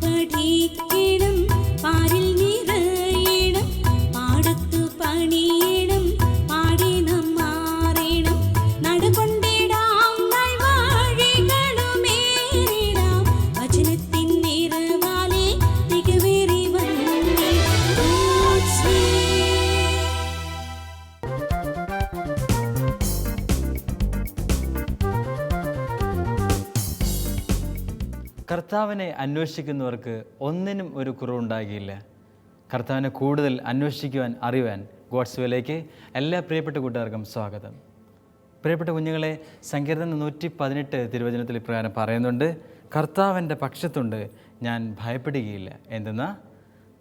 പഠിക്കണം, പാരിൽ നിറയണം, പാടത്തു പണിയണം, പാടി നാം മാറണം, നടകൊണ്ടിടാം വഴികളുമേറിടാം, വചനത്തിൻ നിറവാലെ തികവേറി വന്നേ. കർത്താവിനെ അന്വേഷിക്കുന്നവർക്ക് ഒന്നിനും ഒരു കുറവുണ്ടാകില്ല. കർത്താവിനെ കൂടുതൽ അന്വേഷിക്കുവാൻ, അറിയുവാൻ ഗോഡ്സ് വേയിലേക്ക് എല്ലാ പ്രിയപ്പെട്ട കൂട്ടുകാർക്കും സ്വാഗതം. പ്രിയപ്പെട്ട കുഞ്ഞുങ്ങളെ, സങ്കീർത്തനം 118 തിരുവചനത്തിൽ ഇപ്രകാരം പറയുന്നുണ്ട്, കർത്താവിൻ്റെ പക്ഷത്തുണ്ട്, ഞാൻ ഭയപ്പെടുകയില്ല. എന്തെന്നാ?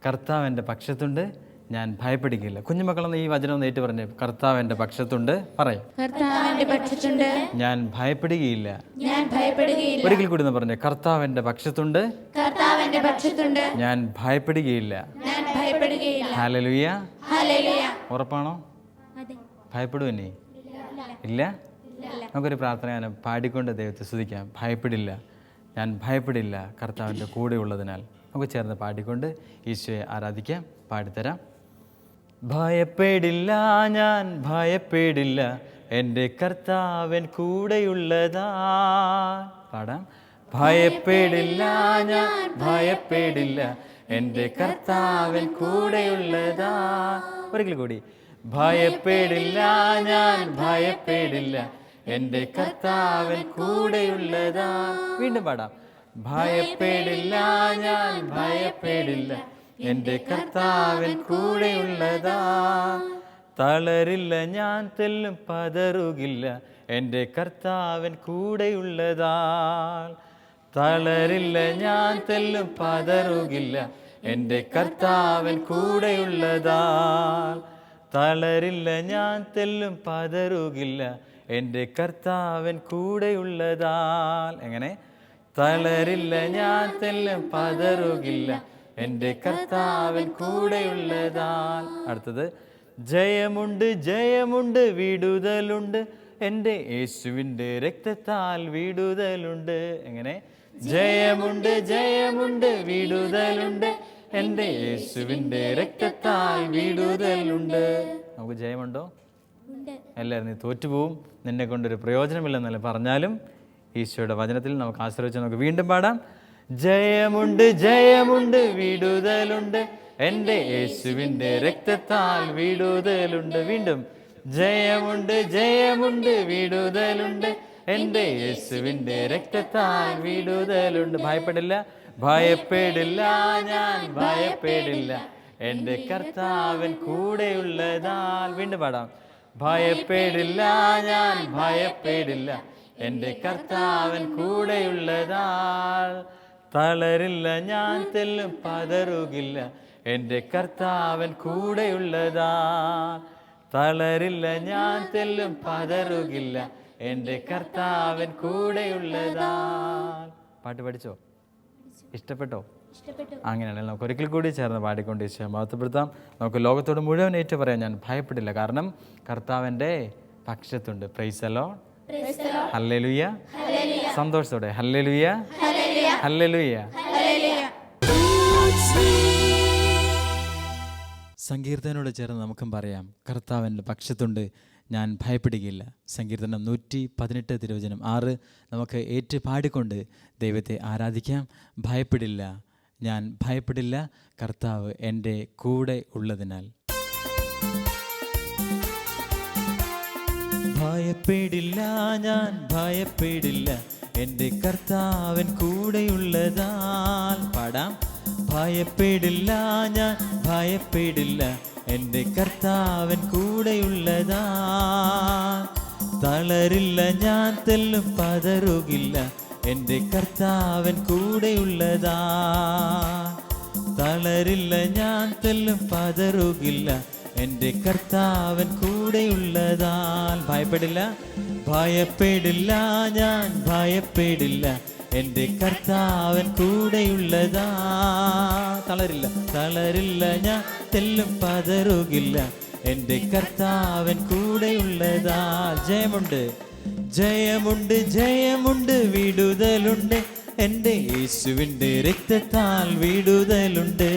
കർത്താവിൻ്റെ പക്ഷത്തുണ്ട്, ഞാൻ ഭയപ്പെടുകയില്ല. കുഞ്ഞുമക്കളൊന്ന് ഈ വചനം ഒന്ന് ഏറ്റു പറഞ്ഞേ. കർത്താവിൻ്റെ പക്ഷത്തുണ്ട്, പറയും. കർത്താവിന്റെ പക്ഷത്തുണ്ട്, ഞാൻ ഭയപ്പെടുകയില്ല. ഞാൻ ഭയപ്പെടുകയില്ല. ഒരിക്കൽ കൂടി ഒന്ന് പറഞ്ഞേ. കർത്താവിൻ്റെ പക്ഷത്തുണ്ട്, കർത്താവിന്റെ പക്ഷത്തുണ്ട്, ഞാൻ ഭയപ്പെടുകയില്ല. ഞാൻ ഭയപ്പെടുകയില്ല. ഹല്ലേലൂയ. ഹല്ലേലൂയ. ഉറപ്പാണോ? ഭയപ്പെടുവന്നെ? ഇല്ല. നമുക്കൊരു പ്രാർത്ഥന ഞാൻ പാടിക്കൊണ്ട് ദൈവത്തെ സ്തുതിക്കാം. ഭയപ്പെടില്ല, ഞാൻ ഭയപ്പെടില്ല, കർത്താവിൻ്റെ കൂടെ ഉള്ളതിനാൽ. നമുക്ക് ചേർന്ന് പാടിക്കൊണ്ട് ഈശോയെ ആരാധിക്കാം. പാടിത്തരാം. ഭയപ്പെടില്ല, ഞാൻ ഭയപ്പെടില്ല, എൻ്റെ കർത്താവൻ കൂടെയുള്ളതാ. പാടാം. ഭയപ്പെടില്ല, ഞാൻ ഭയപ്പെടില്ല, എൻ്റെ കർത്താവൻ കൂടെയുള്ളതാ. ഒരിക്കൽ കൂടി. ഭയപ്പെടില്ല, ഞാൻ ഭയപ്പെടില്ല, എൻ്റെ കർത്താവൻ കൂടെയുള്ളതാ. വീണ്ടും പാടാം. ഭയപ്പെടില്ല, ഞാൻ ഭയപ്പെടില്ല, എൻ്റെ കർത്താവൻ കൂടെയുള്ളതാ. തളരില്ല, ഞാൻ തെല്ലും പതറുകില്ല, എൻ്റെ കർത്താവൻ കൂടെയുള്ളതാ. തളരില്ല, ഞാൻ തെല്ലും പതറുകില്ല, എൻ്റെ കർത്താവൻ കൂടെയുള്ളതാ. തളരില്ല, ഞാൻ തെല്ലും പതറുകില്ല, എൻ്റെ കർത്താവൻ കൂടെയുള്ളതാ. എങ്ങനെ? തളരില്ല, ഞാൻ തെല്ലും പതറുകില്ല, എൻ്റെ കർത്താവൻ കൂടെയുള്ളതാൽ. അടുത്തത്. ജയമുണ്ട്, ജയമുണ്ട്, വിടുതലുണ്ട്, എൻ്റെ യേശുവിൻ്റെ രക്തത്താൽ വിടുതലുണ്ട്. എങ്ങനെ? ജയമുണ്ട്, ജയമുണ്ട്, വിടുതലുണ്ട്, എൻ്റെ യേശുവിൻ്റെ രക്തത്താൽ വിടുതലുണ്ട്. നമുക്ക് ജയമുണ്ടോ? എല്ലാവരും നീ തോറ്റുപോകും, നിന്നെ കൊണ്ടൊരു പ്രയോജനമില്ലെന്നല്ല പറഞ്ഞാലും ഈശോയുടെ വചനത്തിൽ നമുക്ക് ആശ്രയിച്ച് നമുക്ക് വീണ്ടും പാടാം. ജയമുണ്ട്, ജയമുണ്ട്, വിടുതലുണ്ട്, എൻ്റെ യേശുവിൻ്റെ രക്തത്താൽ വിടുതലുണ്ട്. വീണ്ടും. ജയമുണ്ട്, ജയമുണ്ട്, വിടുതലുണ്ട്, എൻ്റെ യേശുവിൻ്റെ രക്തത്താൽ വിടുതലുണ്ട്. ഭയപ്പെടില്ല, ഭയപ്പെടില്ല, ഞാൻ ഭയപ്പെടില്ല, എൻ്റെ കർത്താവൻ കൂടെയുള്ളതാൽ. വീണ്ടും പാടാം. ഭയപ്പെടില്ല, ഞാൻ ഭയപ്പെടില്ല, എൻ്റെ കർത്താവൻ കൂടെയുള്ളതാൽ. തളരില്ല, ഞാൻ തെല്ലും പതറുകില്ല, എൻ്റെ കർത്താവൻ കൂടെയുള്ളതാ. തളരില്ല, ഞാൻ തെല്ലും പതറുകില്ല, എൻ്റെ കർത്താവൻ കൂടെയുള്ളതാ. പാട്ട് പഠിച്ചോ? ഇഷ്ടപ്പെട്ടോ? അങ്ങനെയാണെങ്കിൽ നമുക്ക് ഒരിക്കൽ കൂടി ചേർന്ന് പാടിക്കൊണ്ട് ഈശോയെ മഹത്വപ്പെടുത്താം. നമുക്ക് ലോകത്തോട് മുഴുവൻ ഏറ്റു പറയാം, ഞാൻ ഭയപ്പെടില്ല, കാരണം കർത്താവിൻ്റെ പക്ഷത്തുണ്ട്. Praise the lord. ഹല്ലേലൂയ. സന്തോഷത്തോടെ ഹല്ലേലൂയ, ഹല്ലേലൂയ. സങ്കീർത്തനോട് ചേർന്ന് നമുക്കും പറയാം, കർത്താവിൻ്റെ പക്ഷത്തുണ്ട്, ഞാൻ ഭയപ്പെടുകയില്ല. സങ്കീർത്തനം 118 തിരുവചനം 6 നമുക്ക് ഏറ്റു പാടിക്കൊണ്ട് ദൈവത്തെ ആരാധിക്കാം. ഭയപ്പെടില്ല, ഞാൻ ഭയപ്പെടില്ല, കർത്താവ് എൻ്റെ കൂടെ ഉള്ളതിനാൽ. ഭയപ്പെടില്ല, ഞാൻ ഭയപ്പെടില്ല, എൻ്റെ കർത്താവൻ കൂടെയുള്ളതാൽ. പാടാം. ഭയപ്പെടില്ല, ഞാൻ ഭയപ്പെടില്ല, എൻ്റെ കർത്താവൻ കൂടെയുള്ളതാ. തളരില്ല, ഞാൻ തെല്ലും പതറുകില്ല, എൻ്റെ കർത്താവൻ കൂടെയുള്ളതാ. തളരില്ല, ഞാൻ തെല്ലും പതറുകില്ല, എൻ്റെ കർത്താവൻ കൂടെയുള്ളതാൽ. ഭയപ്പെടില്ല, ഭയപ്പെടില്ല, ഞാൻ ഭയപ്പെടില്ല, എൻ്റെ കർത്താവൻ കൂടെയുള്ളതാ. തളരില്ല, തളരില്ല, ഞാൻ തെല്ലും പതറുകില്ല, എൻ്റെ കർത്താവൻ കൂടെയുള്ളതാ. ജയമുണ്ട്, ജയമുണ്ട്, ജയമുണ്ട്, വിടുതലുണ്ട്, എൻ്റെ യേശുവിൻ്റെ രക്തത്താൽ വിടുതലുണ്ട്.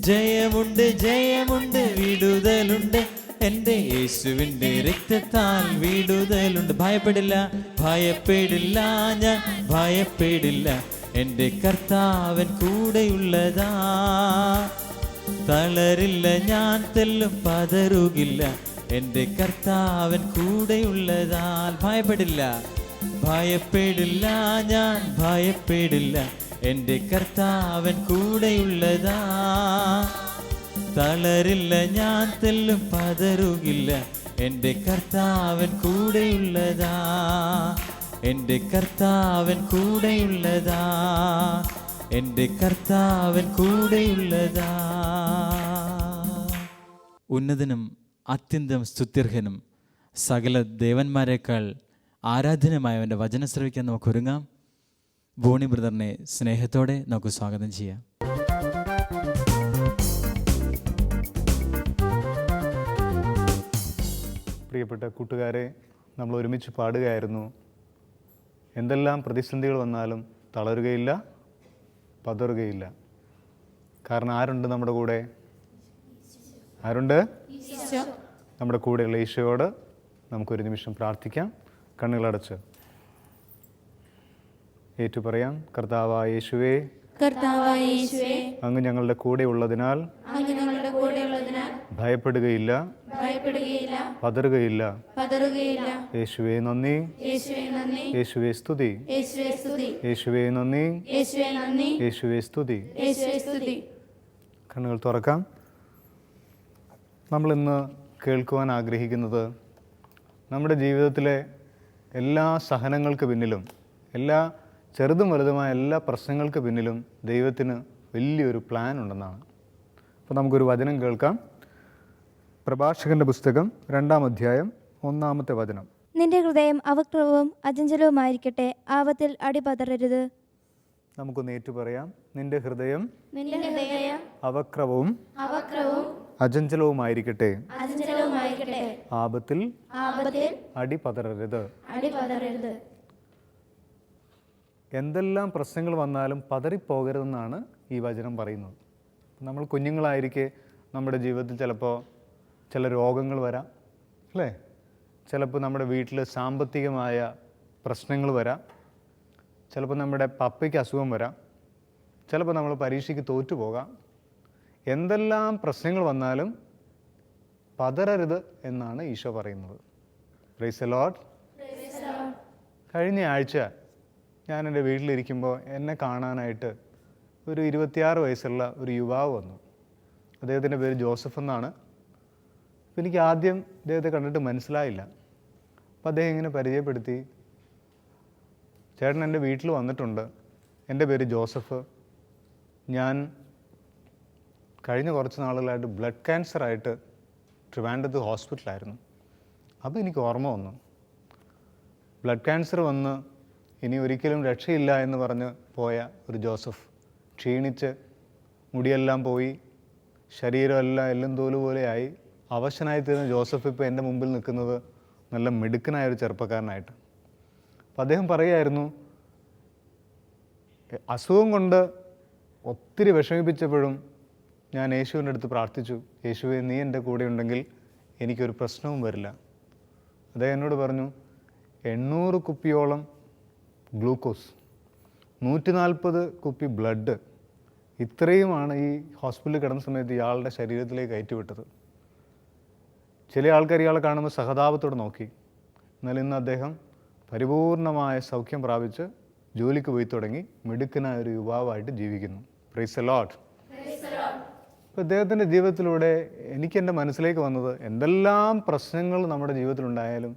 ജയമുണ്ട്, ജയമുണ്ട്, വിടുതലുണ്ട്. എൻ്റെ യേശുവിൻ്റെ രക്തത്താൽ വിടുതലുണ്ട്. ഭയപ്പെടില്ല, ഭയപ്പെടില്ല, ഞാൻ ഭയപ്പെടില്ല. എൻ്റെ കർത്താവൻ കൂടെയുള്ളതാ. തളരില്ല, ഞാൻ തെല്ലും പതറുകില്ല. എൻ്റെ കർത്താവൻ കൂടെയുള്ളതാൽ ഭയപ്പെടില്ല, ഭയപ്പെടില്ല, ഞാൻ ഭയപ്പെടില്ല. എൻ്റെ കർത്താവൻ കൂടെയുള്ളതാ. തളരില്ല, ഞാൻ തെല്ലും പതറുകില്ല. എൻ്റെ കർത്താവൻ കൂടെയുള്ളതാ. എൻ്റെ കർത്താവൻ കൂടെയുള്ളതാ. എൻ്റെ കർത്താവൻ കൂടെയുള്ളതാ. ഉന്നതനും അത്യന്തം സ്തുത്യർഹനും സകല ദേവന്മാരെക്കാൾ ആരാധനമായവൻ്റെ വചനം ശ്രവിക്കാൻ നമുക്ക് ഒരുങ്ങാം. ബോണി ബ്രദറിനെ സ്നേഹത്തോടെ നമുക്ക് സ്വാഗതം ചെയ്യാം. പ്രിയപ്പെട്ട കൂട്ടുകാരെ, നമ്മൾ ഒരുമിച്ച് പാടുകയായിരുന്നു. എന്തെല്ലാം പ്രതിസന്ധികൾ വന്നാലും തളരുകയില്ല, പതറുകയില്ല. കാരണം ആരുണ്ട് നമ്മുടെ കൂടെ? ആരുണ്ട്? നമ്മുടെ കൂടെയുള്ള ഈശോയോട് നമുക്കൊരു നിമിഷം പ്രാർത്ഥിക്കാം. കണ്ണുകളടച്ച് ഏറ്റു പറയാം. കർത്താവായ യേശുവേ, കർത്താവായ യേശുവേ, അങ്ങ് ഞങ്ങളുടെ കൂടെ ഉള്ളതിനാൽ അങ്ങ് ഞങ്ങളുടെ കൂടെയുള്ളതിനാൽ ഭയപ്പെടുകയില്ല, ഭയപ്പെടുകയില്ല, പതറുകയില്ല. പതറുകയില്ല. യേശുവേ നന്ദി, യേശുവേ നന്ദി, യേശുവേ സ്തുതി, യേശുവേ സ്തുതി, യേശുവേ നന്ദി, യേശുവേ നന്ദി, യേശുവേ സ്തുതി. യേശുവേ സ്തുതി. കണ്ണുകൾ തുറക്കാം. നമ്മളിന്ന് കേൾക്കുവാൻ ആഗ്രഹിക്കുന്നത് നമ്മുടെ ജീവിതത്തിലെ എല്ലാ സഹനങ്ങൾക്ക് പിന്നിലും, എല്ലാ ചെറുതും വലുതുമായ എല്ലാ പ്രശ്നങ്ങൾക്ക് പിന്നിലും ദൈവത്തിന് വലിയൊരു പ്ലാൻ ഉണ്ടെന്നാണ്. അപ്പോൾ നമുക്കൊരു വചനം കേൾക്കാം. പ്രഭാഷകൻ്റെ പുസ്തകം 2-ാം അധ്യായം 1-ാമത്തെ വചനം. നിന്റെ ഹൃദയം അവക്രവും അചഞ്ചലവുമായിരിക്കട്ടെ, ആപത്തിൽ അടിപതറരുത്. നമുക്കൊന്ന് ഏറ്റു പറയാം. നിന്റെ ഹൃദയം നിന്റെ ഹൃദയം അവക്രവും അവക്രവും അചഞ്ചലവുമായിരിക്കട്ടെ, അചഞ്ചലവുമായിരിക്കട്ടെ, ആപത്തിൽ ആപത്തിൽ അടിപതറരുത്. അടിപതറരുത്. എന്തെല്ലാം പ്രശ്നങ്ങൾ വന്നാലും പതറിപ്പോകരുതെന്നാണ് ഈ വചനം പറയുന്നത്. നമ്മൾ കുഞ്ഞുങ്ങളായിരിക്കെ നമ്മുടെ ജീവിതത്തിൽ ചിലപ്പോൾ ചില രോഗങ്ങൾ വരാം, അല്ലേ? ചിലപ്പോൾ നമ്മുടെ വീട്ടിൽ സാമ്പത്തികമായ പ്രശ്നങ്ങൾ വരാം, ചിലപ്പോൾ നമ്മുടെ പപ്പയ്ക്ക് അസുഖം വരാം, ചിലപ്പോൾ നമ്മൾ പരീക്ഷയ്ക്ക് തോറ്റുപോകാം. എന്തെല്ലാം പ്രശ്നങ്ങൾ വന്നാലും പതറരുത് എന്നാണ് ഈശോ പറയുന്നത്. Price the Lord. കഴിഞ്ഞ ആഴ്ച ഞാൻ എൻ്റെ വീട്ടിലിരിക്കുമ്പോൾ എന്നെ കാണാനായിട്ട് ഒരു 26 വയസ്സുള്ള ഒരു യുവാവ് വന്നു. അദ്ദേഹത്തിൻ്റെ പേര് ജോസഫ് എന്നാണ്. അപ്പോൾ എനിക്ക് ആദ്യം അദ്ദേഹത്തെ കണ്ടിട്ട് മനസ്സിലായില്ല. അപ്പോൾ അദ്ദേഹം ഇങ്ങനെ പരിചയപ്പെടുത്തി, ചേട്ടൻ എൻ്റെ വീട്ടിൽ വന്നിട്ടുണ്ട്, എൻ്റെ പേര് ജോസഫ്, ഞാൻ കഴിഞ്ഞ കുറച്ച് നാളുകളായിട്ട് ബ്ലഡ് ക്യാൻസറായിട്ട് ട്രിവാൻഡ്രത്ത് ഹോസ്പിറ്റലായിരുന്നു. അപ്പോൾ എനിക്ക് ഓർമ്മ വന്നു, ബ്ലഡ് ക്യാൻസർ വന്ന് ഇനി ഒരിക്കലും രക്ഷയില്ല എന്ന് പറഞ്ഞ് പോയ ഒരു ജോസഫ്, ക്ഷീണിച്ച് മുടിയെല്ലാം പോയി, ശരീരമെല്ലാം എല്ലും തോല് പോലെയായി അവശനായി തീർന്ന ജോസഫ് ഇപ്പോൾ എൻ്റെ മുമ്പിൽ നിൽക്കുന്നത് നല്ല മിടുക്കനായ ഒരു ചെറുപ്പക്കാരനായിട്ട്. അപ്പം അദ്ദേഹം പറയുമായിരുന്നു, അസുഖം കൊണ്ട് ഒത്തിരി വിഷമിപ്പിച്ചപ്പോഴും ഞാൻ യേശുവിൻ്റെ അടുത്ത് പ്രാർത്ഥിച്ചു, യേശുവേ നീ എൻ്റെ കൂടെ ഉണ്ടെങ്കിൽ എനിക്കൊരു പ്രശ്നവും വരില്ല. അദ്ദേഹം എന്നോട് പറഞ്ഞു, 800 കുപ്പിയോളം ഗ്ലൂക്കോസ്, 140 കുപ്പി ബ്ലഡ്, ഇത്രയുമാണ് ഈ ഹോസ്പിറ്റലിൽ കിടന്ന സമയത്ത് ഇയാളുടെ ശരീരത്തിലേക്ക് കയറ്റിവിട്ടത്. ചില ആൾക്കാർ ഇയാളെ കാണുമ്പോൾ സഹതാപത്തോടെ നോക്കി. എന്നാൽ ഇന്ന് അദ്ദേഹം പരിപൂർണമായ സൗഖ്യം പ്രാപിച്ച് ജോലിക്ക് പോയി തുടങ്ങി മിടുക്കനായ ഒരു യുവാവായിട്ട് ജീവിക്കുന്നു. Price the Lord. അപ്പോൾ ഇദ്ദേഹത്തിൻ്റെ ജീവിതത്തിലൂടെ എനിക്ക് എൻ്റെ മനസ്സിലേക്ക് വന്നത്, എന്തെല്ലാം പ്രശ്നങ്ങൾ നമ്മുടെ ജീവിതത്തിലുണ്ടായാലും,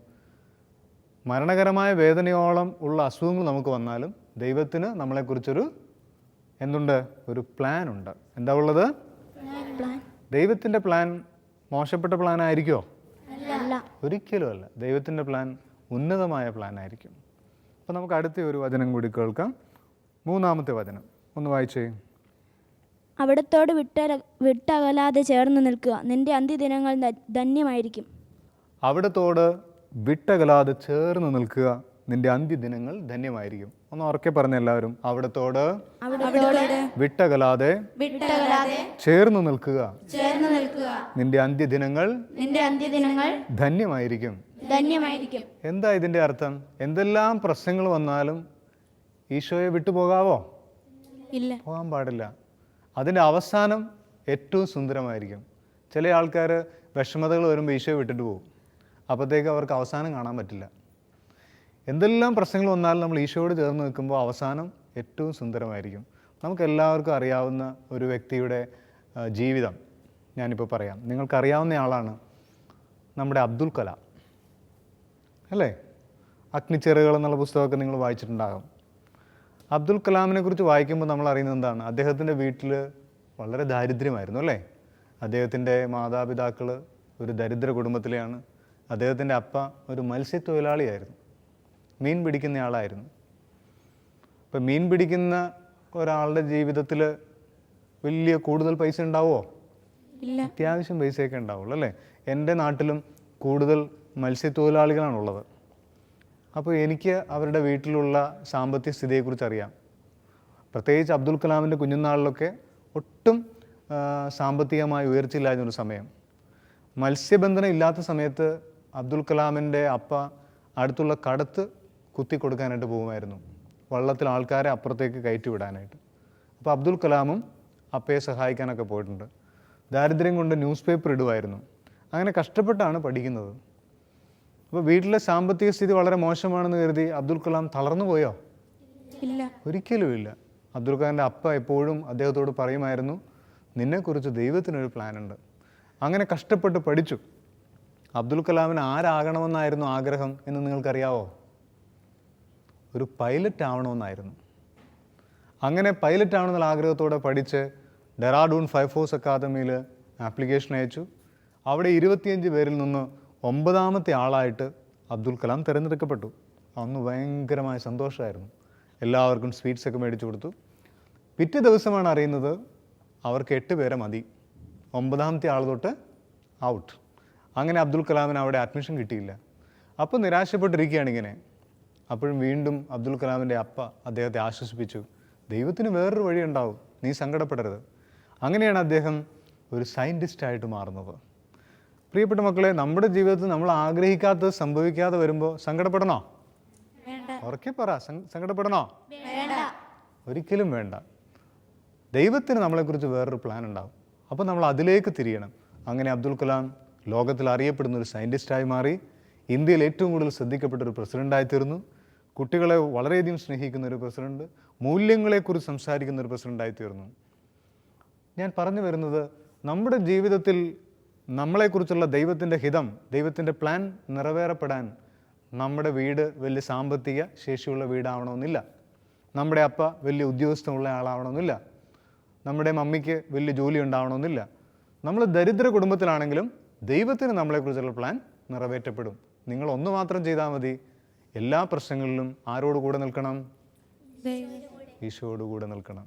മരണകരമായ വേദനയോളം ഉള്ള അസുഖങ്ങൾ നമുക്ക് വന്നാലും, ദൈവത്തിന് നമ്മളെക്കുറിച്ചൊരു എന്തുണ്ട്? ഒരു പ്ലാൻ ഉണ്ട്. എന്താ ഉള്ളത്? ദൈവത്തിൻ്റെ പ്ലാൻ മോശപ്പെട്ട പ്ലാൻ ആയിരിക്കുമോ? ഒരിക്കലും അല്ല. ദൈവത്തിൻ്റെ പ്ലാൻ ഉന്നതമായ പ്ലാൻ ആയിരിക്കും. അപ്പോൾ നമുക്ക് അടുത്ത ഒരു വചനം കൂടി കേൾക്കാം. 3-ാമത്തെ വചനം ഒന്ന് വായിച്ചേ. അവിടത്തോട് വിട്ടകലാതെ ചേർന്ന് നിൽക്കുക, നിന്റെ അന്ത്യദിനങ്ങൾ ധന്യമായിരിക്കും. അവിടത്തോട് വിട്ടകലാതെ ചേർന്ന് നിൽക്കുക, നിന്റെ അന്ത്യദിനങ്ങൾ ധന്യമായിരിക്കും. ഒന്ന് ഉറക്കെ പറഞ്ഞ എല്ലാവരും. അവിടത്തോട് അവിടത്തോട് വിട്ടകലാതെ വിട്ടകലാതെ ചേർന്ന് നിൽക്കുക. ചേർന്ന് നിൽക്കുക. നിന്റെ അന്ത്യദിനങ്ങൾ നിന്റെ അന്ത്യദിനങ്ങൾ ധന്യമായിരിക്കും. ധന്യമായിരിക്കും. എന്താ ഇതിൻ്റെ അർത്ഥം? എന്തെല്ലാം പ്രശ്നങ്ങൾ വന്നാലും ഈശോയെ വിട്ടുപോകാവോ? ഇല്ല. പോകാൻ പാടില്ല. അതിൻ്റെ അവസാനം ഏറ്റവും സുന്ദരമായിരിക്കും. ചില ആൾക്കാർ വിഷമതകൾ വരുമ്പോൾ ഈശോയെ വിട്ടിട്ട് പോകും. അപ്പോഴത്തേക്ക് അവർക്ക് അവസാനം കാണാൻ പറ്റില്ല. എന്തെല്ലാം പ്രശ്നങ്ങൾ വന്നാലും നമ്മൾ ഈശോയോട് ചേർന്ന് നിൽക്കുമ്പോൾ അവസാനം ഏറ്റവും സുന്ദരമായിരിക്കും. നമുക്കെല്ലാവർക്കും അറിയാവുന്ന ഒരു വ്യക്തിയുടെ ജീവിതം ഞാനിപ്പോൾ പറയാം. നിങ്ങൾക്കറിയാവുന്ന ആളാണ് നമ്മുടെ അബ്ദുൽ കലാം, അല്ലേ? അഗ്നിച്ചിറകുകൾ എന്നുള്ള പുസ്തകമൊക്കെ നിങ്ങൾ വായിച്ചിട്ടുണ്ടാകും. അബ്ദുൽ കലാമിനെ കുറിച്ച് വായിക്കുമ്പോൾ നമ്മൾ അറിയുന്നത് എന്താണ്? അദ്ദേഹത്തിൻ്റെ വീട്ടിൽ വളരെ ദാരിദ്ര്യമായിരുന്നു, അല്ലേ? അദ്ദേഹത്തിൻ്റെ മാതാപിതാക്കൾ ഒരു ദരിദ്ര കുടുംബത്തിലെയാണ്. അദ്ദേഹത്തിൻ്റെ അപ്പ ഒരു മത്സ്യത്തൊഴിലാളിയായിരുന്നു, മീൻ പിടിക്കുന്ന ആളായിരുന്നു. ഇപ്പം മീൻ പിടിക്കുന്ന ഒരാളുടെ ജീവിതത്തിൽ വലിയ കൂടുതൽ പൈസ ഉണ്ടാവുമോ? ഇല്ല. അത്യാവശ്യം പൈസയൊക്കെ ഉണ്ടാവുള്ളൂ, അല്ലേ? എൻ്റെ നാട്ടിലും കൂടുതൽ മത്സ്യത്തൊഴിലാളികളാണുള്ളത്. അപ്പോൾ എനിക്ക് അവരുടെ വീട്ടിലുള്ള സാമ്പത്തിക സ്ഥിതിയെക്കുറിച്ച് അറിയാം. പ്രത്യേകിച്ച് അബ്ദുൽ കലാമിൻ്റെ കുഞ്ഞുനാളിലൊക്കെ ഒട്ടും സാമ്പത്തികമായി ഉയർച്ചയില്ലായിരുന്നൊരു സമയം. മത്സ്യബന്ധനം ഇല്ലാത്ത സമയത്ത് അബ്ദുൽ കലാമിൻ്റെ അപ്പ അടുത്തുള്ള കടത്ത് കുത്തി കൊടുക്കാനായിട്ട് പോകുമായിരുന്നു, വള്ളത്തിൽ ആൾക്കാരെ അപ്പുറത്തേക്ക് കയറ്റി വിടാനായിട്ട്. അപ്പോൾ അബ്ദുൽ കലാമും അപ്പയെ സഹായിക്കാനൊക്കെ പോയിട്ടുണ്ട്. ദാരിദ്ര്യം കൊണ്ട് ന്യൂസ് പേപ്പർ ഇടുമായിരുന്നു. അങ്ങനെ കഷ്ടപ്പെട്ടാണ് പഠിക്കുന്നത്. അപ്പോൾ വീട്ടിലെ സാമ്പത്തിക സ്ഥിതി വളരെ മോശമാണെന്ന് കരുതി അബ്ദുൽ കലാം തളർന്നു പോയോ? ഇല്ല. ഒരിക്കലും ഇല്ല. അബ്ദുൽ കലാമിൻ്റെ അപ്പ എപ്പോഴും അദ്ദേഹത്തോട് പറയുമായിരുന്നു, നിന്നെക്കുറിച്ച് ദൈവത്തിനൊരു പ്ലാനുണ്ട്. അങ്ങനെ കഷ്ടപ്പെട്ട് പഠിച്ചു. അബ്ദുൽ കലാമിന് ആരാകണമെന്നായിരുന്നു ആഗ്രഹം എന്ന് നിങ്ങൾക്കറിയാവോ? ഒരു പൈലറ്റ് ആവണമെന്നായിരുന്നു. അങ്ങനെ പൈലറ്റ് ആവണമെന്നുള്ള ആഗ്രഹത്തോടെ പഠിച്ച് ഡെറാഡൂൺ ഫയർഫോഴ്സ് അക്കാദമിയിൽ ആപ്ലിക്കേഷൻ അയച്ചു. അവിടെ 25 പേരിൽ നിന്ന് 9ാമത്തെ ആളായിട്ട് അബ്ദുൽ കലാം തിരഞ്ഞെടുക്കപ്പെട്ടു. അന്ന് ഭയങ്കരമായ സന്തോഷമായിരുന്നു. എല്ലാവർക്കും സ്വീറ്റ്സൊക്കെ മേടിച്ചു കൊടുത്തു. പിറ്റേ ദിവസമാണ് അറിയുന്നത് അവർക്ക് 8 പേരെ മതി, 9ാമത്തെ ആൾ തൊട്ട് ഔട്ട്. അങ്ങനെ അബ്ദുൽ കലാമിന് അവിടെ അഡ്മിഷൻ കിട്ടിയില്ല. അപ്പോൾ നിരാശപ്പെട്ടിരിക്കുകയാണ് ഇങ്ങനെ. അപ്പോഴും വീണ്ടും അബ്ദുൽ കലാമിൻ്റെ അപ്പ അദ്ദേഹത്തെ ആശ്വസിപ്പിച്ചു, ദൈവത്തിന് വേറൊരു വഴി ഉണ്ടാവും, നീ സങ്കടപ്പെടരുത്. അങ്ങനെയാണ് അദ്ദേഹം ഒരു സയൻറ്റിസ്റ്റായിട്ട് മാറുന്നത്. പ്രിയപ്പെട്ട മക്കളെ, നമ്മുടെ ജീവിതത്തിൽ നമ്മൾ ആഗ്രഹിക്കാത്തത് സംഭവിക്കാതെ വരുമ്പോൾ സങ്കടപ്പെടണോ? ഉറക്കെ പറ, സങ്കടപ്പെടണോ? ഒരിക്കലും വേണ്ട. ദൈവത്തിന് നമ്മളെക്കുറിച്ച് വേറൊരു പ്ലാൻ ഉണ്ടാവും. അപ്പോൾ നമ്മൾ അതിലേക്ക് തിരിയണം. അങ്ങനെ അബ്ദുൽ കലാം ലോകത്തിൽ അറിയപ്പെടുന്ന ഒരു സയൻറ്റിസ്റ്റായി മാറി. ഇന്ത്യയിൽ ഏറ്റവും കൂടുതൽ ശ്രദ്ധിക്കപ്പെട്ട ഒരു പ്രസിഡൻ്റായി തീർന്നു. കുട്ടികളെ വളരെയധികം സ്നേഹിക്കുന്ന ഒരു പ്രസിഡന്റ്, മൂല്യങ്ങളെക്കുറിച്ച് സംസാരിക്കുന്ന ഒരു പ്രസിഡൻ്റായി തീർന്നു. ഞാൻ പറഞ്ഞു വരുന്നത്, നമ്മുടെ ജീവിതത്തിൽ നമ്മളെക്കുറിച്ചുള്ള ദൈവത്തിൻ്റെ ഹിതം, ദൈവത്തിൻ്റെ പ്ലാൻ നിറവേറപ്പെടാൻ നമ്മുടെ വീട് വലിയ സാമ്പത്തിക ശേഷിയുള്ള വീടാവണമെന്നില്ല. നമ്മുടെ അപ്പ വലിയ ഉദ്യോഗസ്ഥമുള്ള ആളാവണമെന്നില്ല. നമ്മുടെ മമ്മിക്ക് വലിയ ജോലി ഉണ്ടാവണമെന്നില്ല. നമ്മൾ ദരിദ്ര കുടുംബത്തിലാണെങ്കിലും ദൈവത്തിന് നമ്മളെക്കുറിച്ചുള്ള പ്ലാൻ നിറവേറ്റപ്പെടും. നിങ്ങൾ ഒന്ന് മാത്രം ചെയ്താൽ മതി. എല്ലാ പ്രശ്നങ്ങളിലും ആരോട് കൂടെ നിൽക്കണം? ഈശോയോട് കൂടെ നിൽക്കണം.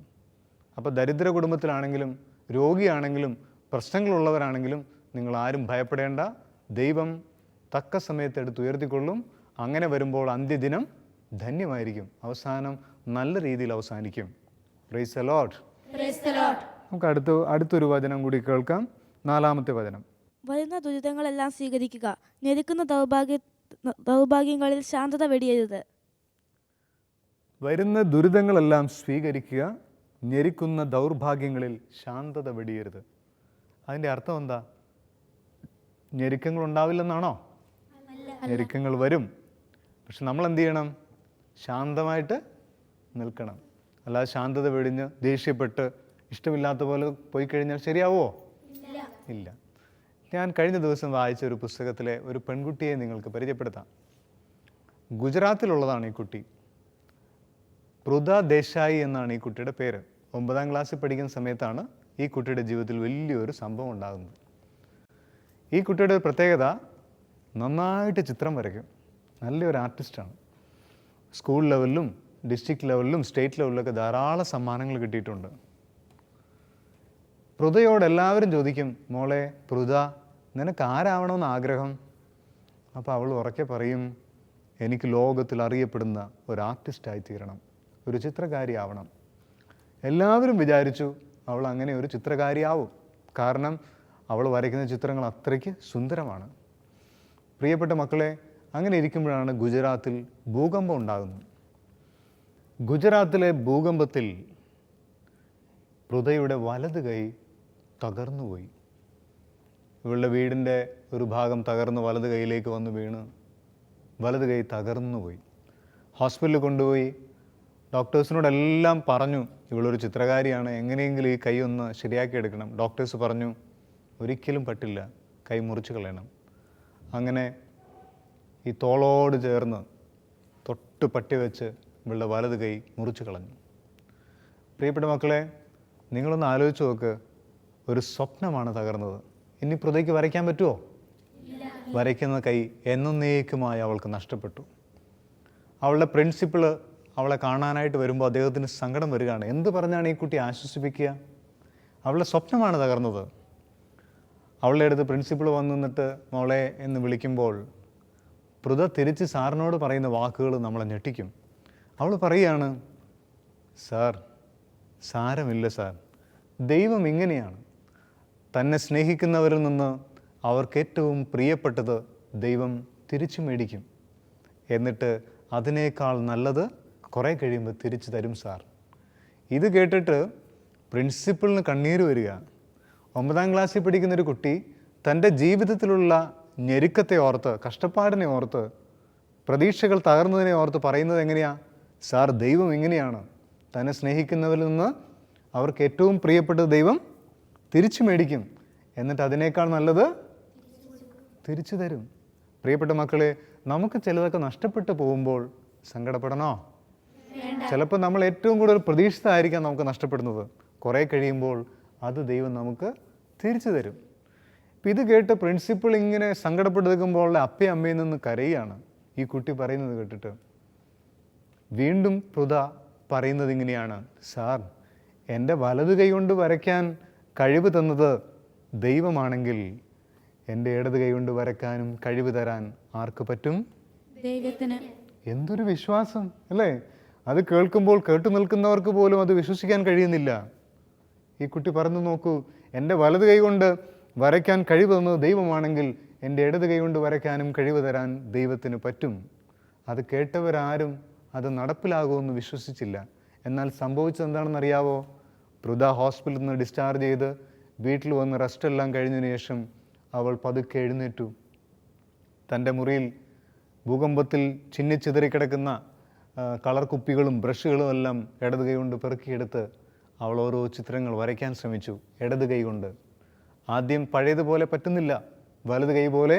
അപ്പോൾ ദരിദ്ര കുടുംബത്തിലാണെങ്കിലും രോഗിയാണെങ്കിലും പ്രശ്നങ്ങളുള്ളവരാണെങ്കിലും നിങ്ങൾ ആരും ഭയപ്പെടേണ്ട. ദൈവം തക്ക സമയത്ത് എടുത്ത് ഉയർത്തിക്കൊള്ളും. അങ്ങനെ വരുമ്പോൾ അന്ത്യദിനം ധന്യമായിരിക്കും, അവസാനം നല്ല രീതിയിൽ അവസാനിക്കും. Price the Lord. നമുക്ക് അടുത്തൊരു വചനം കൂടി കേൾക്കാം. 4ാമത്തെ വചനം. വരുന്ന ദുരിതങ്ങളെല്ലാം സ്വീകരിക്കുക, ഞെരുക്കുന്ന ദൗർഭാഗ്യങ്ങളിൽ ശാന്തത വെടിയരുത്. വരുന്ന ദുരിതങ്ങളെല്ലാം സ്വീകരിക്കുക, ഞെരുക്കുന്ന ദൗർഭാഗ്യങ്ങളിൽ ശാന്തത വെടിയരുത്. അതിൻ്റെ അർത്ഥം എന്താ? ഞെരുക്കങ്ങൾ ഉണ്ടാവില്ലെന്നാണോ? ഞെരുക്കങ്ങൾ വരും. പക്ഷെ നമ്മൾ എന്ത് ചെയ്യണം? ശാന്തമായിട്ട് നിൽക്കണം. അല്ലാതെ ശാന്തത വെടിഞ്ഞ് ദേഷ്യപ്പെട്ട് ഇഷ്ടമില്ലാത്ത പോലെ പോയി കഴിഞ്ഞാൽ ശരിയാവോ? ഇല്ല. ഞാൻ കഴിഞ്ഞ ദിവസം വായിച്ച ഒരു പുസ്തകത്തിലെ ഒരു പെൺകുട്ടിയെ നിങ്ങൾക്ക് പരിചയപ്പെടുത്താം. ഗുജറാത്തിലുള്ളതാണ് ഈ കുട്ടി. പൃഥ ദേശായി എന്നാണ് ഈ കുട്ടിയുടെ പേര്. 9ാം ക്ലാസ്സിൽ പഠിക്കുന്ന സമയത്താണ് ഈ കുട്ടിയുടെ ജീവിതത്തിൽ വലിയൊരു സംഭവം ഉണ്ടാകുന്നത്. ഈ കുട്ടിയുടെ പ്രത്യേകത, നന്നായിട്ട് ചിത്രം വരയ്ക്കും. നല്ലൊരു ആർട്ടിസ്റ്റാണ്. സ്കൂൾ ലെവലിലും ഡിസ്ട്രിക്ട് ലെവലിലും സ്റ്റേറ്റ് ലെവലിലൊക്കെ ധാരാളം സമ്മാനങ്ങൾ കിട്ടിയിട്ടുണ്ട്. പൃഥയോട് എല്ലാവരും ചോദിക്കും, മോളെ പൃഥ, നിനക്ക് ആരാവണമെന്ന് ആഗ്രഹം? അപ്പോൾ അവൾ ഉറക്കെ പറയും, എനിക്ക് ലോകത്തിൽ അറിയപ്പെടുന്ന ഒരു ആർട്ടിസ്റ്റായി തീരണം. ഒരു ചിത്രകാരിയാവണം. എല്ലാവരും വിചാരിച്ചു അവൾ അങ്ങനെ ഒരു ചിത്രകാരിയാവും, കാരണം അവൾ വരയ്ക്കുന്ന ചിത്രങ്ങൾ അത്രയ്ക്ക് സുന്ദരമാണ്. പ്രിയപ്പെട്ട മക്കളെ, അങ്ങനെ ഇരിക്കുമ്പോഴാണ് ഗുജറാത്തിൽ ഭൂകമ്പം ഉണ്ടാകുന്നത്. ഗുജറാത്തിലെ ഭൂകമ്പത്തിൽ പൃഥയുടെ വലത് കൈ തകർന്നുപോയി. ഇവളുടെ വീടിൻ്റെ ഒരു ഭാഗം തകർന്ന് വലത് കൈയിലേക്ക് വന്ന് വീണ് വലത് കൈ തകർന്നുപോയി. ഹോസ്പിറ്റലിൽ കൊണ്ടുപോയി ഡോക്ടേഴ്സിനോടെല്ലാം പറഞ്ഞു, ഇവളൊരു ചിത്രകാരിയാണ്, എങ്ങനെയെങ്കിലും ഈ കൈ ഒന്ന് ശരിയാക്കി എടുക്കണം. ഡോക്ടേഴ്സ് പറഞ്ഞു ഒരിക്കലും പറ്റില്ല, കൈ മുറിച്ച് കളയണം. അങ്ങനെ ഈ തോളോട് ചേർന്ന് തൊട്ട് പട്ടി വെച്ച് ഇവളുടെ വലത് കൈ മുറിച്ച് കളഞ്ഞു. പ്രിയപ്പെട്ട മക്കളെ, നിങ്ങളൊന്ന് ആലോചിച്ച് നോക്ക്, ഒരു സ്വപ്നമാണ് തകർന്നത്. ഇനി പൃഥയ്ക്ക് വരയ്ക്കാൻ പറ്റുമോ? വരയ്ക്കുന്ന കൈ എന്നേക്കുമായി അവൾക്ക് നഷ്ടപ്പെട്ടു. അവളുടെ പ്രിൻസിപ്പിൾ അവളെ കാണാനായിട്ട് വരുമ്പോൾ അദ്ദേഹത്തിന് സങ്കടം വരികയാണ്. എന്ത് പറഞ്ഞാണ് ഈ കുട്ടി ആശ്വസിപ്പിക്കുക? അവളുടെ സ്വപ്നമാണ് തകർന്നത്. അവളുടെ അടുത്ത് പ്രിൻസിപ്പിൾ വന്നു നിന്നിട്ട് മോളെ എന്ന് വിളിക്കുമ്പോൾ പൃഥ തിരിച്ച് സാറിനോട് പറയുന്ന വാക്കുകൾ നമ്മളെ ഞെട്ടിക്കും. അവൾ പറയുകയാണ്, സാർ, സാരമില്ല സാർ, ദൈവം ഇങ്ങനെയാണ്. തന്നെ സ്നേഹിക്കുന്നവരിൽ നിന്ന് അവർക്ക് ഏറ്റവും പ്രിയപ്പെട്ടത് ദൈവം തിരിച്ചു മേടിക്കും. എന്നിട്ട് അതിനേക്കാൾ നല്ലത് കുറേ കഴിയുമ്പോൾ തിരിച്ചു തരും സാർ. ഇത് കേട്ടിട്ട് പ്രിൻസിപ്പളിന് കണ്ണീര് വരിക. 9ാം ക്ലാസ്സിൽ പഠിക്കുന്നൊരു കുട്ടി തൻ്റെ ജീവിതത്തിലുള്ള ഞെരുക്കത്തെ ഓർത്ത്, കഷ്ടപ്പാടിനെ ഓർത്ത്, പ്രതീക്ഷകൾ തകർന്നതിനെ ഓർത്ത് പറയുന്നത് എങ്ങനെയാ? സാർ, ദൈവം ഇങ്ങനെയാണ്. തന്നെ സ്നേഹിക്കുന്നവരിൽ നിന്ന് അവർക്ക് ഏറ്റവും പ്രിയപ്പെട്ടത് ദൈവം തിരിച്ചു മേടിക്കും. എന്നിട്ട് അതിനേക്കാൾ നല്ലത് തിരിച്ചു തരും. പ്രിയപ്പെട്ട മക്കളെ, നമുക്ക് ചിലതൊക്കെ നഷ്ടപ്പെട്ടു പോകുമ്പോൾ സങ്കടപ്പെടണോ? ചിലപ്പോൾ നമ്മൾ ഏറ്റവും കൂടുതൽ പ്രതീക്ഷിതമായിരിക്കാം നമുക്ക് നഷ്ടപ്പെടുന്നത്. കുറേ കഴിയുമ്പോൾ അത് ദൈവം നമുക്ക് തിരിച്ചു തരും. ഇപ്പം ഇത് കേട്ട് പ്രിൻസിപ്പിൾ ഇങ്ങനെ സങ്കടപ്പെടുമ്പോൾ അപ്പയും അമ്മയിൽ നിന്ന് കരയുകയാണ് ഈ കുട്ടി പറയുന്നത് കേട്ടിട്ട്. വീണ്ടും പൃഥ പറയുന്നത് ഇങ്ങനെയാണ്, സാർ, എൻ്റെ വലതു കൈ കൊണ്ട് വരയ്ക്കാൻ കഴിവ് തന്നത് ദൈവമാണെങ്കിൽ എൻ്റെ ഇടത് കൈ കൊണ്ട് വരയ്ക്കാനും കഴിവ് തരാൻ ആർക്ക് പറ്റും? ദൈവത്തിന്. എന്തൊരു വിശ്വാസം അല്ലേ! അത് കേൾക്കുമ്പോൾ കേട്ടു നിൽക്കുന്നവർക്ക് പോലും അത് വിശ്വസിക്കാൻ കഴിയുന്നില്ല. ഈ കുട്ടി പറഞ്ഞു നോക്കൂ, എൻ്റെ വലത് കൈ കൊണ്ട് വരയ്ക്കാൻ കഴിവ് തന്നത് ദൈവമാണെങ്കിൽ എൻ്റെ ഇടത് കൈ കൊണ്ട് വരയ്ക്കാനും കഴിവ് തരാൻ ദൈവത്തിന് പറ്റും. അത് കേട്ടവരാരും അത് നടപ്പിലാകുമെന്ന് വിശ്വസിച്ചില്ല. എന്നാൽ സംഭവിച്ചത് എന്താണെന്നറിയാവോ? പൃഥ ഹോസ്പിറ്റലിൽ നിന്ന് ഡിസ്ചാർജ് ചെയ്ത് വീട്ടിൽ വന്ന് റെസ്റ്റ് എല്ലാം കഴിഞ്ഞതിന് ശേഷം അവൾ പതുക്കെ എഴുന്നേറ്റു. തൻ്റെ മുറിയിൽ ഭൂകമ്പത്തിൽ ചിന്നിച്ചിതറിക്കിടക്കുന്ന കളർ കുപ്പികളും ബ്രഷുകളും എല്ലാം ഇടത് കൈ കൊണ്ട് പെറുക്കിയെടുത്ത് അവൾ ഓരോ ചിത്രങ്ങൾ വരയ്ക്കാൻ ശ്രമിച്ചു, ഇടത് കൈ കൊണ്ട്. ആദ്യം പഴയതുപോലെ പറ്റുന്നില്ല, വലത് കൈ പോലെ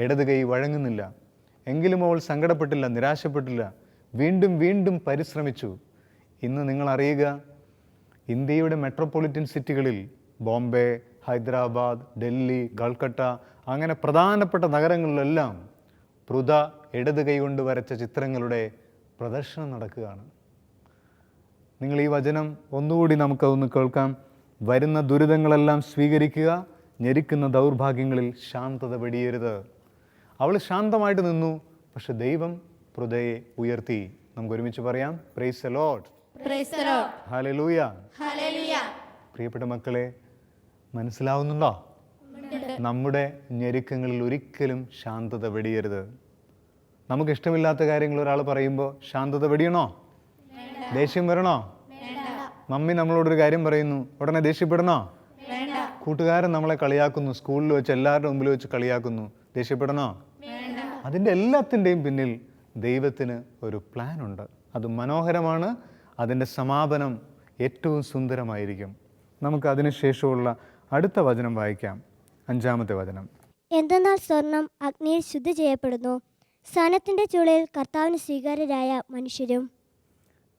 ഇടത് കൈ വഴങ്ങുന്നില്ല. എങ്കിലും അവൾ സങ്കടപ്പെട്ടില്ല, നിരാശപ്പെട്ടില്ല, വീണ്ടും വീണ്ടും പരിശ്രമിച്ചു. ഇന്ന് നിങ്ങൾ അറിയുക, ഇന്ത്യയുടെ മെട്രോപൊളിറ്റൻ സിറ്റികളിൽ ബോംബെ, ഹൈദരാബാദ്, ഡൽഹി, കൽക്കട്ട അങ്ങനെ പ്രധാനപ്പെട്ട നഗരങ്ങളിലെല്ലാം പൃഥ ഇടത് കൈ കൊണ്ട് വരച്ച ചിത്രങ്ങളുടെ പ്രദർശനം നടക്കുകയാണ്. നിങ്ങൾ ഈ വചനം ഒന്നുകൂടി നമുക്കതൊന്ന് കേൾക്കാം. വരുന്ന ദുരിതങ്ങളെല്ലാം സ്വീകരിക്കുക, ഞെരുക്കുന്ന ദൗർഭാഗ്യങ്ങളിൽ ശാന്തത വെടിയരുത്. അവൾ ശാന്തമായിട്ട് നിന്നു, പക്ഷെ ദൈവം പൃഥയെ ഉയർത്തി. നമുക്ക് ഒരുമിച്ച് പറയാം, price the lord, praise the lord, hallelujah, hallelujah. പ്രിയപ്പെട്ട മക്കളെ, മനസ്സിലാവുന്നുണ്ടോ? നമ്മുടെ ഞെരുക്കങ്ങളിൽ ഒരിക്കലും ശാന്തത വെടിയരുത്. നമുക്കിഷ്ടമില്ലാത്ത കാര്യങ്ങൾ ഒരാൾ പറയുമ്പോൾ ശാന്തത വെടിയണോ? ദേഷ്യം വരണോ? മമ്മി നമ്മളോടൊരു കാര്യം പറയുന്നു, ഉടനെ ദേഷ്യപ്പെടണോ? കൂട്ടുകാരൻ നമ്മളെ കളിയാക്കുന്നു, സ്കൂളിൽ വെച്ച് എല്ലാവരുടെ മുമ്പിൽ വെച്ച് കളിയാക്കുന്നു, ദേഷ്യപ്പെടണോ? അതിൻ്റെ എല്ലാത്തിൻ്റെയും പിന്നിൽ ദൈവത്തിന് ഒരു പ്ലാൻ ഉണ്ട്. അത് മനോഹരമാണ്. അതിൻ്റെ സമാപനം ഏറ്റവും സുന്ദരമായിരിക്കും. നമുക്ക് അതിനുശേഷമുള്ള അടുത്ത വചനം വായിക്കാം, 5-ാമത്തെ വചനം. എന്തെന്നാൽ സ്വർണം അഗ്നിയിൽ ശുദ്ധി ചെയ്യപ്പെടുന്നു, സഹനത്തിന്റെ ചൂളയിൽ കർത്താവിന് സ്വീകാര്യരായ മനുഷ്യരും.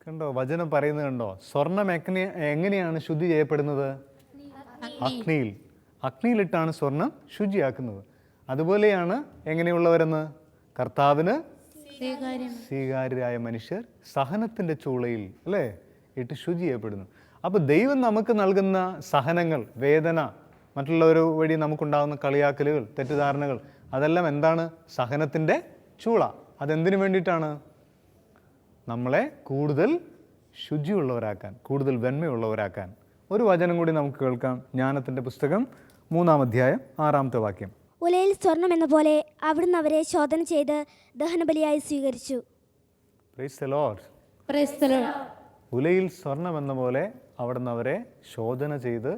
കണ്ടോ, വചനം പറയുന്നത് കണ്ടോ? സ്വർണം എങ്ങനെയാണ് ശുദ്ധി ചെയ്യപ്പെടുന്നത്? അഗ്നിയിൽ. അഗ്നിയിലിട്ടാണ് സ്വർണം ശുചിയാക്കുന്നത്. അതുപോലെയാണ് എങ്ങനെയുള്ളവരെന്ന്? കർത്താവിന് സ്വീകാര്യരായ മനുഷ്യർ സഹനത്തിൻ്റെ ചൂളയിൽ അല്ലേ ഇട്ട് ശുചി ചെയ്യപ്പെടുന്നു. അപ്പോൾ ദൈവം നമുക്ക് നൽകുന്ന സഹനങ്ങൾ, വേദന, മറ്റുള്ളവർ വഴി നമുക്കുണ്ടാകുന്ന കളിയാക്കലുകൾ, തെറ്റിദ്ധാരണകൾ, അതെല്ലാം എന്താണ്? സഹനത്തിൻ്റെ ചൂള. അതെന്തിനു വേണ്ടിയിട്ടാണ്? നമ്മളെ കൂടുതൽ ശുചിയുള്ളവരാക്കാൻ, കൂടുതൽ വെണ്മയുള്ളവരാക്കാൻ. ഒരു വചനം കൂടി നമുക്ക് കേൾക്കാം. ജ്ഞാനത്തിൻ്റെ പുസ്തകം 3-ാം അധ്യായം 6-ാമത്തെ വാക്യം. ഉലയിൽ സ്വർണം എന്ന പോലെ അവിടുന്ന് അവരെ ശോധന ചെയ്ത് ദഹനബലിയായി സ്വീകരിച്ചു. Praise the lord. Praise the lord. ഉലയിൽ സ്വർണം എന്ന പോലെ അവിടുന്ന് അവരെ ശോധന ചെയ്ത്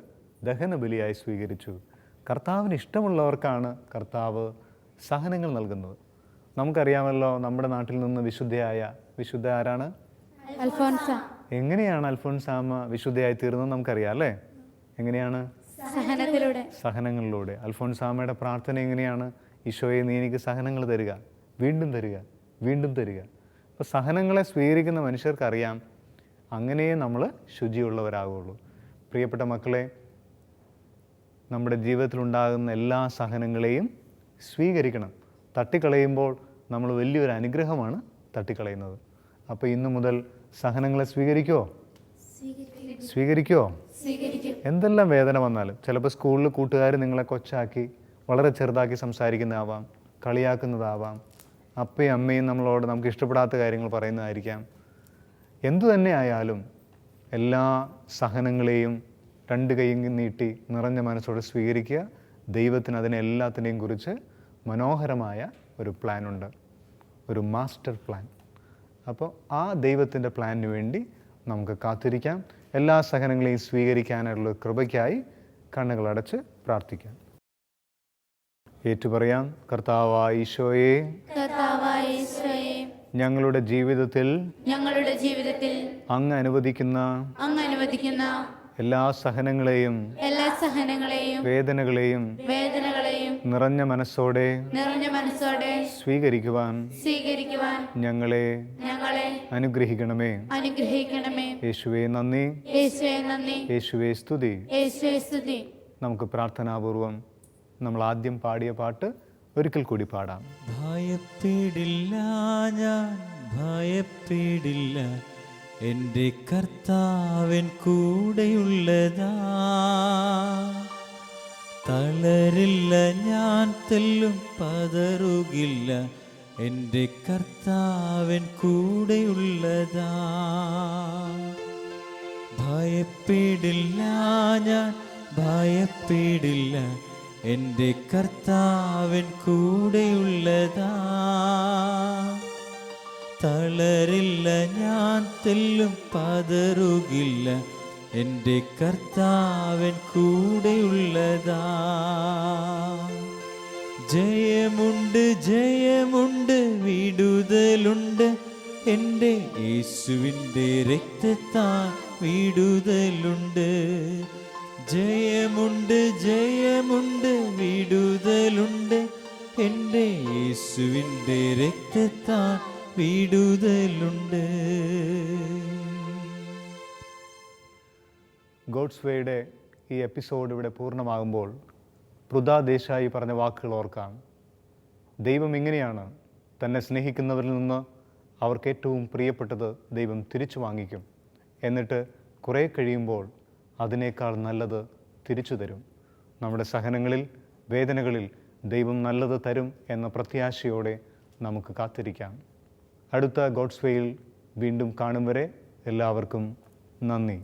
ദഹനബലിയായി സ്വീകരിച്ചു. കർത്താവിന് ഇഷ്ടമുള്ളവർക്കാണ് കർത്താവ് സഹനങ്ങൾ നൽകുന്നത്. നമുക്കറിയാമല്ലോ, നമ്മുടെ നാട്ടിൽ നിന്ന് വിശുദ്ധ ആരാണ്? അൽഫോൻസ. എങ്ങനെയാണ് അൽഫോൻസാമ്മ വിശുദ്ധയായി തീർന്നത് നമുക്കറിയാം അല്ലേ? എങ്ങനെയാണ്? സഹനങ്ങളിലൂടെ. അൽഫോൻസാമ്മയുടെ പ്രാർത്ഥന എങ്ങനെയാണ്? ഈശോയെ, നീ എനിക്ക് സഹനങ്ങൾ തരിക, വീണ്ടും തരിക, വീണ്ടും തരിക. അപ്പോൾ സഹനങ്ങളെ സ്വീകരിക്കുന്ന മനുഷ്യർക്കറിയാം അങ്ങനെയേ നമ്മൾ ശുചിയുള്ളവരാകുള്ളൂ. പ്രിയപ്പെട്ട മക്കളെ, നമ്മുടെ ജീവിതത്തിലുണ്ടാകുന്ന എല്ലാ സഹനങ്ങളെയും സ്വീകരിക്കണം. തട്ടിക്കളയുമ്പോൾ നമ്മൾ വലിയൊരു അനുഗ്രഹമാണ് തട്ടിക്കളയുന്നത്. അപ്പോൾ ഇന്നു മുതൽ സഹനങ്ങളെ സ്വീകരിക്കുമോ? എന്തെല്ലാം വേദന വന്നാലും. ചിലപ്പോൾ സ്കൂളിൽ കൂട്ടുകാർ നിങ്ങളെ കൊച്ചാക്കി വളരെ ചെറുതാക്കി സംസാരിക്കുന്നതാവാം, കളിയാക്കുന്നതാവാം, അപ്പയും അമ്മയും നമ്മളോട് നമുക്ക് ഇഷ്ടപ്പെടാത്ത കാര്യങ്ങൾ പറയുന്നതായിരിക്കാം. എന്തു തന്നെ ആയാലും എല്ലാ സഹനങ്ങളെയും രണ്ട് കൈയും നീട്ടി നിറഞ്ഞ മനസ്സോടെ സ്വീകരിക്കുക. ദൈവത്തിന് അതിനെല്ലാത്തിനെയും കുറിച്ച് മനോഹരമായ ഒരു പ്ലാനുണ്ട്, ഒരു മാസ്റ്റർ പ്ലാൻ. അപ്പോൾ ആ ദൈവത്തിൻ്റെ പ്ലാനിന് വേണ്ടി നമുക്ക് കാത്തിരിക്കാം. എല്ലാ സഹനങ്ങളെയും സ്വീകരിക്കാനുള്ള കൃപയ്ക്കായി കണ്ണുകളടച്ച് പ്രാർത്ഥിക്കാം. ഏറ്റുപറയാം. കർത്താവായ ഈശോയെ, ഞങ്ങളുടെ ജീവിതത്തിൽ അങ്ങ് അനുവദിക്കുന്ന എല്ലാ സഹനങ്ങളെയും വേദനകളെയും നിറഞ്ഞ മനസ്സോടെ സ്വീകരിക്കുവാൻ ഞങ്ങളെ അനുഗ്രഹിക്കണമേ. യേശുവേ നന്ദി, യേശുവേ സ്തുതി. നമുക്ക് പ്രാർത്ഥനാപൂർവം നമ്മൾ ആദ്യം പാടിയ പാട്ട് ഒരിക്കൽ കൂടി പാടാം. ഭയപ്പെടില്ല, ഞാൻ ഭയപ്പെടില്ല, എൻ്റെ കർത്താവൻ കൂടെയുള്ളതാ. തളരില്ല, ഞാൻ തെല്ലും പതറുകില്ല, എൻ്റെ കർത്താവൻ കൂടെയുള്ളതാ. ഭയപ്പെടില്ല, ഞാൻ ഭയപ്പെടില്ല, എൻ്റെ കർത്താവൻ കൂടെയുള്ളതാ. തളരില്ല, ഞാൻ തെല്ലും പതറുകില്ല, എൻ്റെ കർത്താവൻ കൂടെയുള്ളതാ. ജയമുണ്ട്, ജയമുണ്ട്, വിടുതലുണ്ട്, എൻ്റെ യേശുവിൻ്റെ രക്തത്താൽ വിടുതലുണ്ട്. ജയമുണ്ട്, ജയമുണ്ട്, വിടുതലുണ്ട്, എൻ്റെ യേശുവിൻ്റെ രക്തത്താൽ വിടുതലുണ്ട്. ഗോഡ്സ് വേയുടെ ഈ എപ്പിസോഡ് ഇവിടെ പൂർണ്ണമാകുമ്പോൾ പൃഥ ദേശായി പറഞ്ഞ വാക്കുകൾ ഓർക്കാം. ദൈവം ഇങ്ങനെയാണ്, തന്നെ സ്നേഹിക്കുന്നവരിൽ നിന്ന് അവർക്ക് ഏറ്റവും പ്രിയപ്പെട്ടത് ദൈവം തിരിച്ചു വാങ്ങിക്കും. എന്നിട്ട് കുറേ കഴിയുമ്പോൾ അതിനേക്കാൾ നല്ലത് തിരിച്ചു തരും. നമ്മുടെ സഹനങ്ങളിൽ, വേദനകളിൽ ദൈവം നല്ലത് തരും എന്ന പ്രത്യാശയോടെ നമുക്ക് കാത്തിരിക്കാം. അടുത്ത ഗോഡ്സ് വേയിൽ വീണ്ടും കാണും വരെ എല്ലാവർക്കും നന്ദി.